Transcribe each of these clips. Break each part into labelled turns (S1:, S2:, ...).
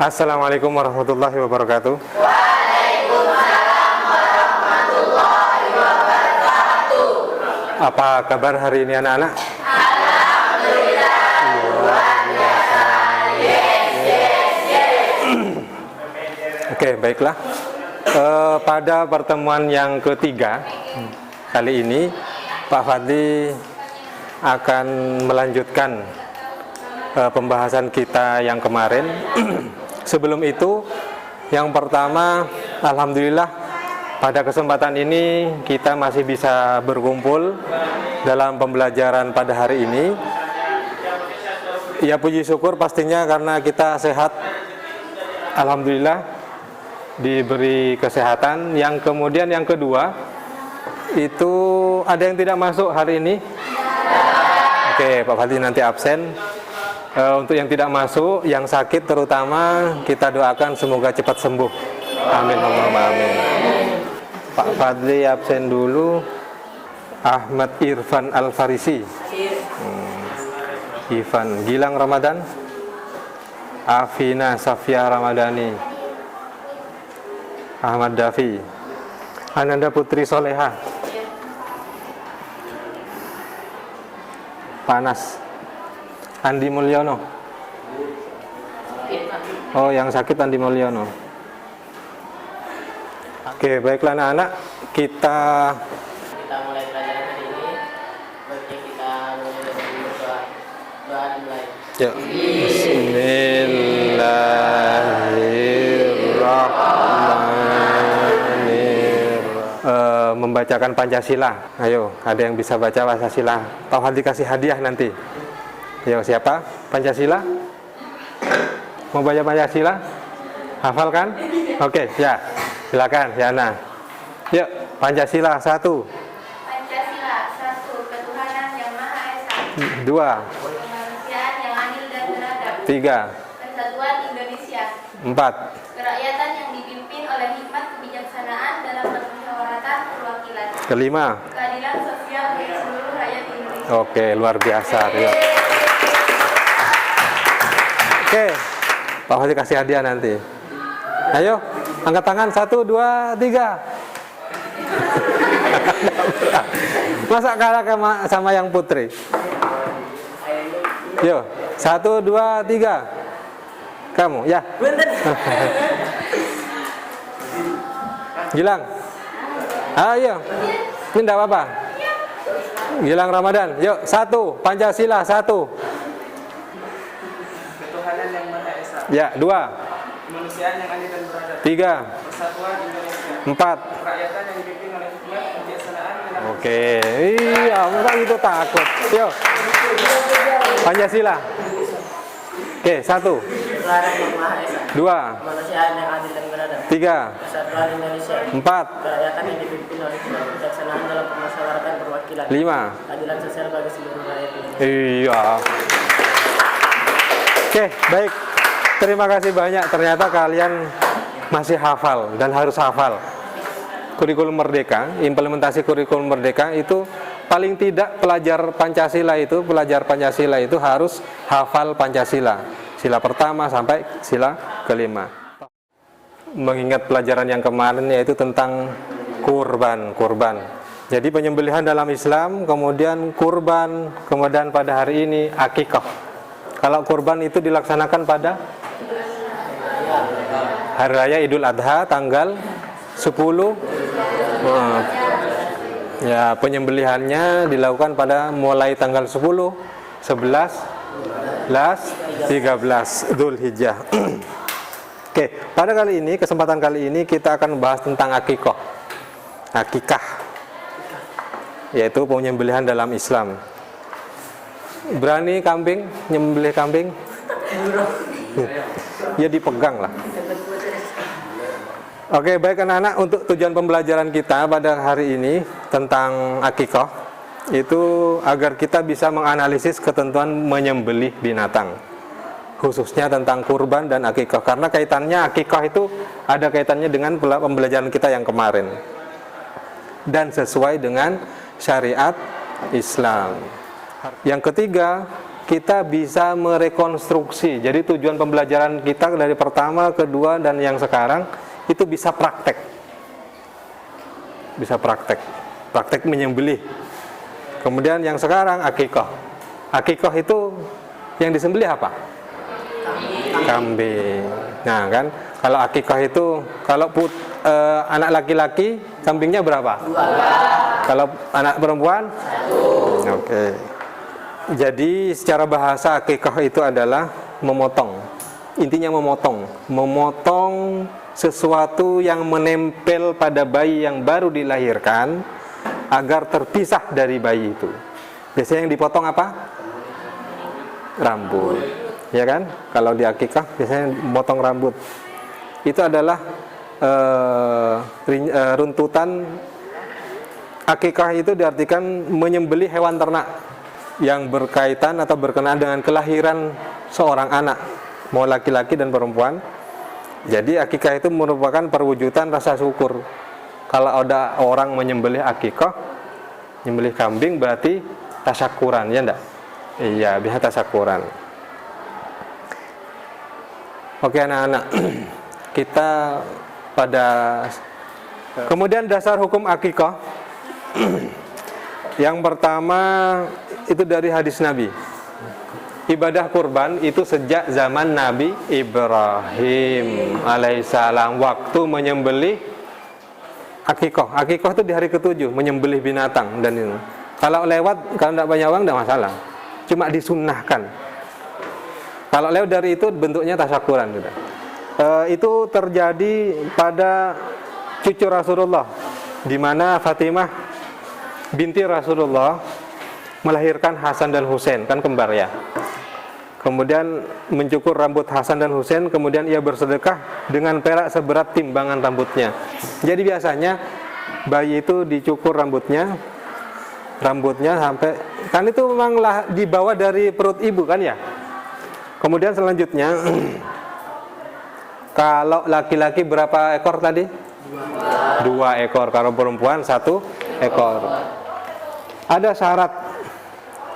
S1: Assalamualaikum warahmatullahi wabarakatuh.
S2: Waalaikumsalam warahmatullahi wabarakatuh.
S1: Apa kabar hari ini anak-anak?
S2: Alhamdulillah luar biasa. Yes.
S1: Oke, baiklah. Pada pertemuan yang ketiga kali ini, Pak Fadli akan melanjutkan pembahasan kita yang kemarin. Sebelum itu, yang pertama, alhamdulillah pada kesempatan ini kita masih bisa berkumpul dalam pembelajaran pada hari ini. Ya, puji syukur pastinya karena kita sehat, alhamdulillah diberi kesehatan. Yang kemudian yang kedua, itu ada yang tidak masuk hari ini? Oke, Pak Fadli nanti absen. Untuk yang tidak masuk, yang sakit terutama, kita doakan semoga cepat sembuh. Amin, Allahumma amin. Pak Fadli absen dulu. Ahmad Irfan Al-Farisi, Ivan Gilang Ramadan, Afina Safia Ramadhani, Ahmad Dafi, Ananda Putri Soleha, Panas, Andi Mulyono. Oh, yang sakit Andi Mulyono. Oke, baiklah anak-anak, kita
S3: mulai pelajaran hari ini. Baiknya kita mulai dari doa dimulai.
S1: ya. Bismillahirrahmanirrahim. Membacakan Pancasila. Ayo, ada yang bisa baca Pancasila? Pak Fadli kasih hadiah nanti. Ayo, siapa? Pancasila? Mau baca Pancasila? Hafal kan? Oke, ya. Silakan, Yana. Yuk, Pancasila 1.
S2: Pancasila 1. Ketuhanan yang Maha Esa.
S1: 2.
S2: Kemanusiaan yang adil dan beradab.
S1: 3.
S2: Persatuan Indonesia.
S1: 4.
S2: Kerakyatan yang dipimpin oleh hikmat kebijaksanaan dalam permusyawaratan perwakilan.
S1: Kelima.
S2: Keadilan sosial bagi seluruh rakyat Indonesia.
S1: Oke, luar biasa. Oke, Pak Fadli kasih hadiah nanti. Ayo, angkat tangan 1, 2, 3. Masa kalah sama yang putri? Yo, 1, 2, 3. Kamu, ya. Gilang. Ayo, ini enggak apa-apa. Gilang Ramadan. Yuk, 1. Pancasila 1.
S4: Ketuhanan yang Maha Esa.
S1: Ya, 2.
S4: Kemanusiaan yang adil dan beradab.
S1: 3.
S4: Persatuan Indonesia.
S1: 4.
S4: Kerakyatan yang dipimpin oleh hikmat kebijaksanaan dalam
S1: Oke. Iya, enggak gitu takut. Yuk. Pancasila. Oke, 1.
S3: Ketuhanan yang Maha Esa.
S1: 2.
S3: Kemanusiaan yang adil dan beradab.
S1: 3.
S3: Persatuan Indonesia.
S1: 4.
S3: Kerakyatan yang dipimpin oleh hikmat kebijaksanaan dalam permusyawaratan perwakilan.
S1: 5.
S3: Keadilan sosial bagi seluruh rakyat Indonesia.
S1: Iya. Oke, baik. Terima kasih banyak. Ternyata kalian masih hafal dan harus hafal. Kurikulum Merdeka, implementasi kurikulum Merdeka itu paling tidak pelajar Pancasila itu harus hafal Pancasila. Sila pertama sampai sila kelima. Mengingat pelajaran yang kemarin yaitu tentang kurban. Jadi penyembelihan dalam Islam, kemudian kurban, kemudian pada hari ini akikah. Kalau kurban itu dilaksanakan pada Hari Raya Idul Adha tanggal 10. Ya, penyembelihannya dilakukan pada mulai tanggal 10, 11, 13 Dzulhijjah. Oke, pada kesempatan kali ini kita akan membahas tentang akikah, yaitu penyembelihan dalam Islam. Berani kambing, nyembelih kambing? Ya dipegang lah. Oke, baik anak-anak, untuk tujuan pembelajaran kita pada hari ini tentang akikah itu agar kita bisa menganalisis ketentuan menyembelih binatang, khususnya tentang kurban dan akikah, karena kaitannya akikah itu ada kaitannya dengan pembelajaran kita yang kemarin dan sesuai dengan syariat Islam. Yang ketiga, kita bisa merekonstruksi. Jadi tujuan pembelajaran kita dari pertama, kedua, dan yang sekarang itu bisa praktek. Bisa praktek. Praktek menyembelih. Kemudian yang sekarang akikah. Akikah itu yang disembelih apa? Kambing. Nah kan, kalau akikah itu kalau anak laki-laki kambingnya berapa? 2. Kalau anak perempuan? 1. Oke. Jadi secara bahasa akikah itu adalah memotong. Intinya memotong sesuatu yang menempel pada bayi yang baru dilahirkan agar terpisah dari bayi itu. Biasanya yang dipotong apa? Rambut. Ya kan? Kalau di akikah biasanya memotong rambut. Itu adalah runtutan. Akikah itu diartikan menyembelih hewan ternak yang berkaitan atau berkenaan dengan kelahiran seorang anak, mau laki-laki dan perempuan. Jadi akikah itu merupakan perwujudan rasa syukur. Kalau ada orang menyembelih akikah, menyembelih kambing, berarti tasyakuran, ya enggak? Iya, bisa tasyakuran. Oke anak-anak, kita pada kemudian dasar hukum akikah. Yang pertama itu dari hadis Nabi. Ibadah kurban itu sejak zaman Nabi Ibrahim alaihissalam, waktu menyembelih akikah. Akikah itu di hari ke-7, menyembelih binatang dan itu. Kalau lewat, kalau tidak banyak uang tidak masalah. Cuma disunnahkan. Kalau lewat dari itu bentuknya tasyakuran gitu. Itu terjadi pada cucu Rasulullah, di mana Fatimah binti Rasulullah melahirkan Hasan dan Husain, kan kembar ya. Kemudian mencukur rambut Hasan dan Husain, kemudian ia bersedekah dengan perak seberat timbangan rambutnya. Jadi biasanya bayi itu dicukur rambutnya sampai, kan itu memang dibawa dari perut ibu kan ya. Kemudian selanjutnya kalau laki-laki berapa ekor tadi? 2 ekor. Kalau perempuan 1 ekor. Ada syarat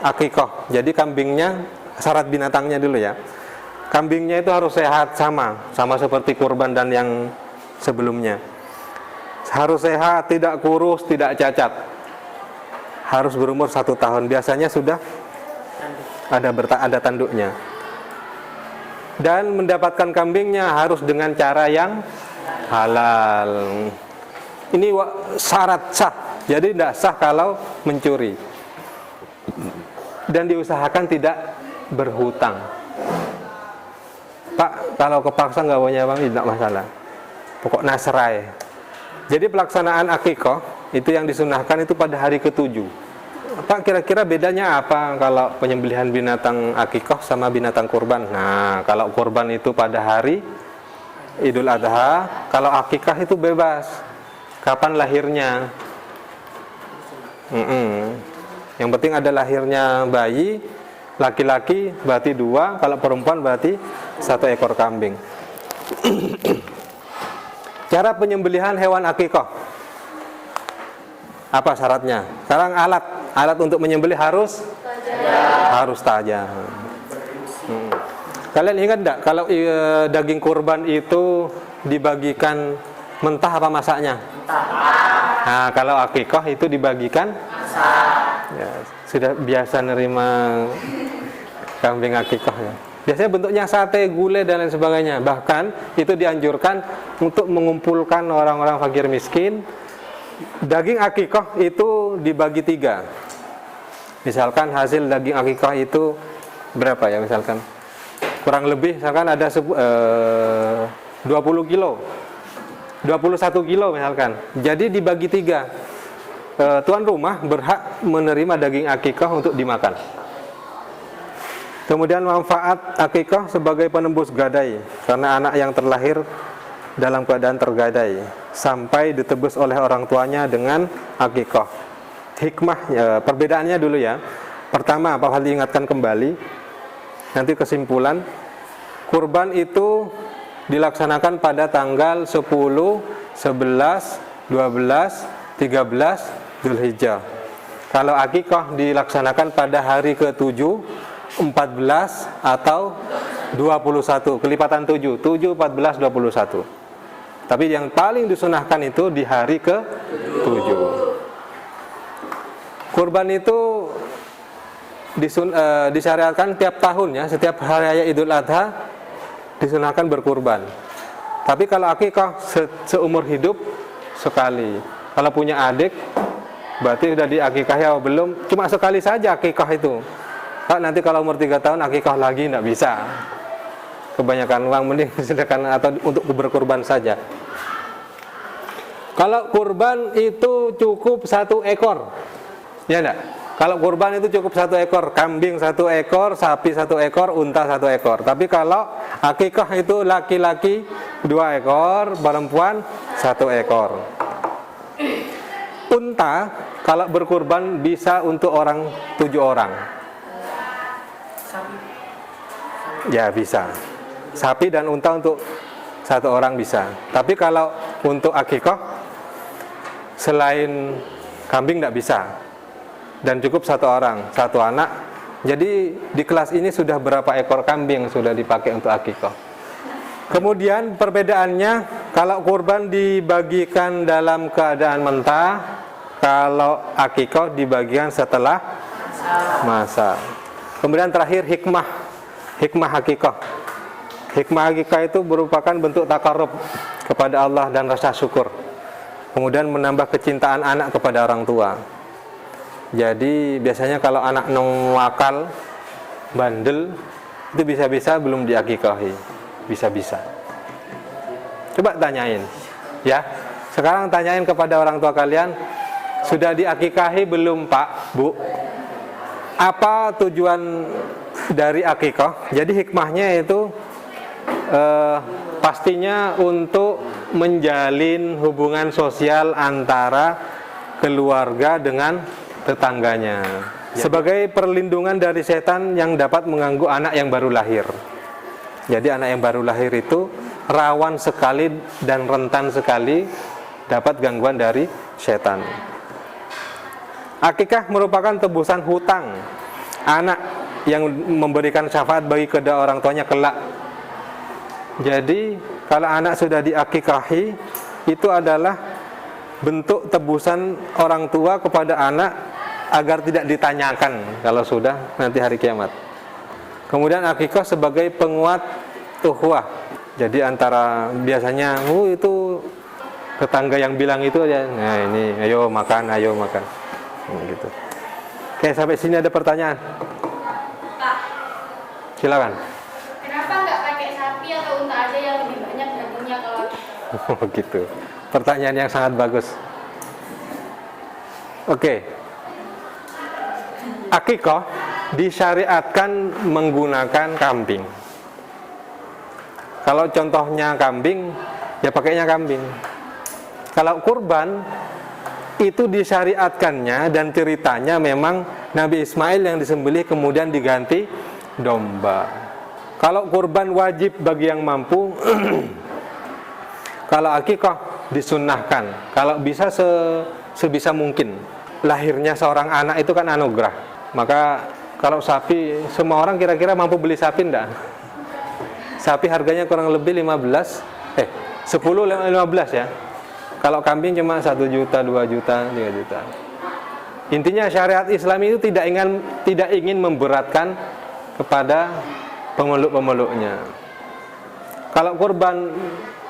S1: akikah. Jadi kambingnya, syarat binatangnya dulu ya. Kambingnya itu harus sehat sama seperti kurban dan yang sebelumnya. Harus sehat, tidak kurus, tidak cacat. Harus berumur 1 tahun. Biasanya sudah ada tanduknya. Dan mendapatkan kambingnya harus dengan cara yang halal. Ini syarat sah. Jadi tidak sah kalau mencuri. Dan diusahakan tidak berhutang. Pak, kalau kepaksa nggak punya uang tidak masalah. Pokok nasrai. Jadi pelaksanaan akikah itu yang disunahkan itu pada hari ke-7. Pak, kira-kira bedanya apa kalau penyembelihan binatang akikah sama binatang kurban? Nah, kalau kurban itu pada hari Idul Adha, kalau akikah itu bebas. Kapan lahirnya? Yang penting ada lahirnya bayi, laki-laki berarti 2, kalau perempuan berarti 1 ekor kambing. Cara penyembelihan hewan akikah. Apa syaratnya? Sekarang alat untuk menyembelih harus tajam. Kalian ingat enggak kalau daging kurban itu dibagikan mentah apa masaknya? Nah, kalau akikah itu dibagikan ya, sudah biasa nerima kambing akikah ya. Biasanya bentuknya sate, gulai dan lain sebagainya. Bahkan itu dianjurkan untuk mengumpulkan orang-orang fakir miskin. Daging akikah itu dibagi 3. Misalkan hasil daging akikah itu berapa ya, misalkan kurang lebih misalkan ada 20 kilo, 21 kilo misalkan. Jadi dibagi 3. Tuan rumah berhak menerima daging akikah untuk dimakan. Kemudian manfaat akikah sebagai penembus gadai, karena anak yang terlahir dalam keadaan tergadai sampai ditebus oleh orang tuanya dengan akikah. Hikmah perbedaannya dulu ya. Pertama, Pak Fadli ingatkan kembali. Nanti kesimpulan, kurban itu dilaksanakan pada tanggal 10, 11, 12, 13 Dzulhijjah. Kalau akikah dilaksanakan pada hari ke-7 14 atau 21, kelipatan 7, 7, 14, 21. Tapi yang paling disunahkan itu di hari ke-7. Kurban itu disyariatkan tiap tahun ya, setiap hari raya Idul Adha disunahkan berkurban. Tapi kalau akikah seumur hidup sekali. Kalau punya adik berarti sudah diakikah ya belum, cuma sekali saja akikah itu. Nanti kalau umur 3 tahun akikah lagi tidak bisa. Kebanyakan uang mending sedekahkan atau untuk berkurban saja. Kalau kurban itu cukup 1 ekor. Ya enggak? Kalau kurban itu cukup 1 ekor, kambing 1 ekor, sapi 1 ekor, unta 1 ekor. Tapi kalau akikah itu laki-laki 2 ekor, perempuan 1 ekor. Unta kalau berkurban bisa untuk 7 orang. Ya bisa. Sapi dan unta untuk 1 orang bisa. Tapi kalau untuk akikah selain kambing tidak bisa. Dan cukup 1 orang, 1 anak. Jadi di kelas ini sudah berapa ekor kambing sudah dipakai untuk akikah. Kemudian perbedaannya, kalau kurban dibagikan dalam keadaan mentah, kalau akikah dibagikan setelah masak. Kemudian terakhir hikmah akikah. Hikmah akikah itu merupakan bentuk takarrub kepada Allah dan rasa syukur. Kemudian menambah kecintaan anak kepada orang tua. Jadi biasanya kalau anak nakal, bandel, itu bisa-bisa belum diakikahi. Bisa-bisa. Coba tanyain, ya. Sekarang tanyain kepada orang tua kalian, sudah diakikahi belum Pak, Bu? Apa tujuan dari akikah? Jadi hikmahnya itu pastinya untuk menjalin hubungan sosial antara keluarga dengan tetangganya, sebagai perlindungan dari setan yang dapat mengganggu anak yang baru lahir. Jadi anak yang baru lahir itu rawan sekali dan rentan sekali dapat gangguan dari setan. Akikah merupakan tebusan hutang anak yang memberikan syafaat bagi kedua orang tuanya kelak. Jadi kalau anak sudah diakikahi, itu adalah bentuk tebusan orang tua kepada anak agar tidak ditanyakan kalau sudah nanti hari kiamat. Kemudian akikah sebagai penguat ukhuwah. Jadi antara biasanya itu tetangga yang bilang itu aja, nah ini ayo makan gitu. Oke, sampai sini ada pertanyaan?
S2: Pak,
S1: Silakan.
S2: kenapa nggak pakai sapi atau unta aja yang lebih banyak dagingnya kalau
S1: Oh gitu. Pertanyaan yang sangat bagus. Oke. Akikah disyariatkan menggunakan kambing. Kalau contohnya kambing, ya pakainya kambing. Kalau kurban, itu disyariatkannya dan ceritanya memang Nabi Ismail yang disembelih kemudian diganti domba. Kalau kurban wajib bagi yang mampu, kalau akikah disunnahkan. Kalau bisa sebisa mungkin. Lahirnya seorang anak itu kan anugerah. Maka kalau sapi, semua orang kira-kira mampu beli sapi enggak? Sapi harganya kurang lebih 10-15 ya. Kalau kambing cuma 1 juta, 2 juta, 3 juta. Intinya syariat Islam itu tidak ingin memberatkan kepada pemeluk-pemeluknya. Kalau kurban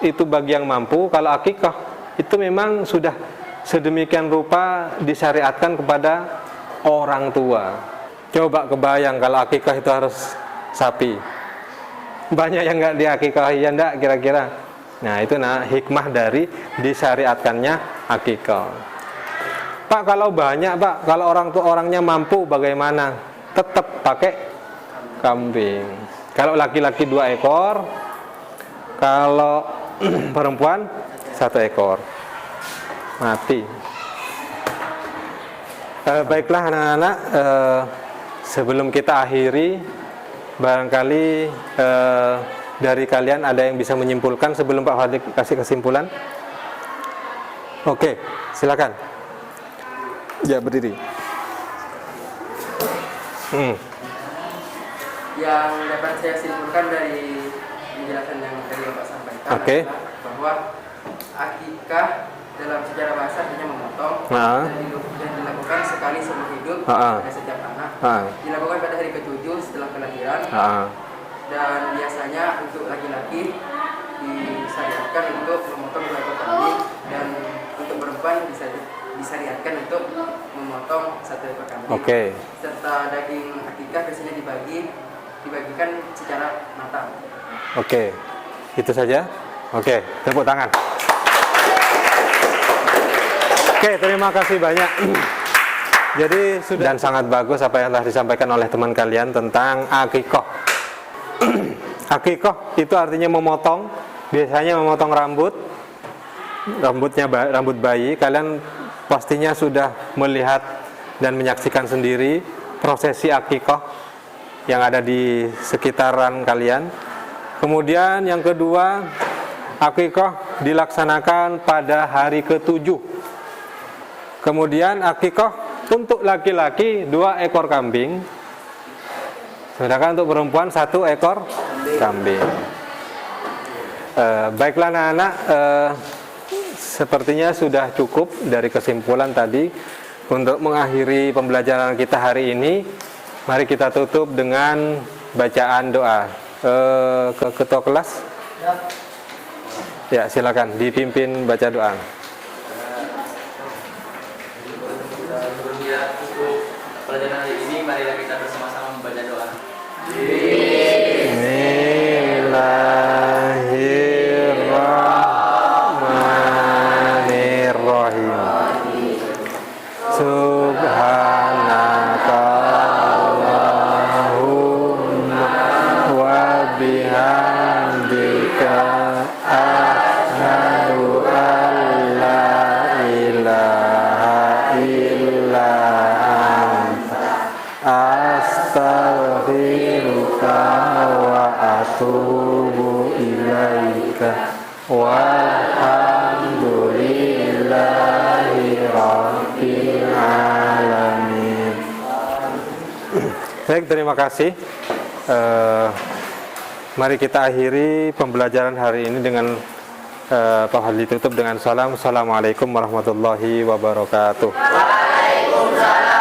S1: itu bagi yang mampu, kalau akikah itu memang sudah sedemikian rupa disyariatkan kepada orang tua. Coba kebayang kalau akikah itu harus sapi. Banyak yang nggak diakikahi, ya enggak kira-kira. Nah itu hikmah dari disyariatkannya akikah. Pak, kalau banyak Pak, kalau orangnya mampu bagaimana? Tetap pakai kambing. Kalau laki-laki 2 ekor, kalau perempuan 1 ekor. Mati. Baiklah anak-anak, sebelum kita akhiri, barangkali dari kalian ada yang bisa menyimpulkan sebelum Pak Fadli kasih kesimpulan. Oke, silakan. Ya, berdiri.
S5: Yang dapat saya simpulkan dari penjelasan yang tadi Bapak sampaikan
S1: Oke.
S5: adalah bahwa akikah dalam sejarah bahasa artinya memotong dan dilakukan sekali seumur hidup pada setiap anak. Dilakukan pada hari ke-7 setelah kelahiran. Dan biasanya untuk laki-laki disyariatkan untuk memotong 2 ekor kambing, dan untuk perempuan disyariatkan untuk memotong 1 ekor kambing.
S1: Oke.
S5: Serta daging akikah biasanya dibagikan secara matang.
S1: Oke. Itu saja. Oke, tepuk tangan. Oke, terima kasih banyak. Jadi sudah dan sangat bagus apa yang telah disampaikan oleh teman kalian tentang akikoh. Akikoh itu artinya memotong, biasanya memotong rambut bayi. Kalian pastinya sudah melihat dan menyaksikan sendiri prosesi akikoh yang ada di sekitaran kalian. Kemudian yang kedua, akikoh dilaksanakan pada hari ke-7. Kemudian akikoh untuk laki-laki 2 ekor kambing, sedangkan untuk perempuan 1 ekor kambing. Baiklah anak-anak, sepertinya sudah cukup dari kesimpulan tadi untuk mengakhiri pembelajaran kita hari ini. Mari kita tutup dengan bacaan doa. Ke ketua kelas, ya silakan dipimpin baca doa.
S6: Untuk pelajaran hari ini, marilah kita bersama-sama membaca doa.
S1: Bismillahirrahmanirrahim. Subhanaka Allahumma wa bihamdika asyhadu an la ilaha illa anta astaghfiruka wa atubu ilaika walhamdulillahi rabbil alamin. Baik, terima kasih. Mari kita akhiri pembelajaran hari ini dengan ditutup dengan salam. Assalamualaikum warahmatullahi wabarakatuh.
S6: Waalaikumsalam.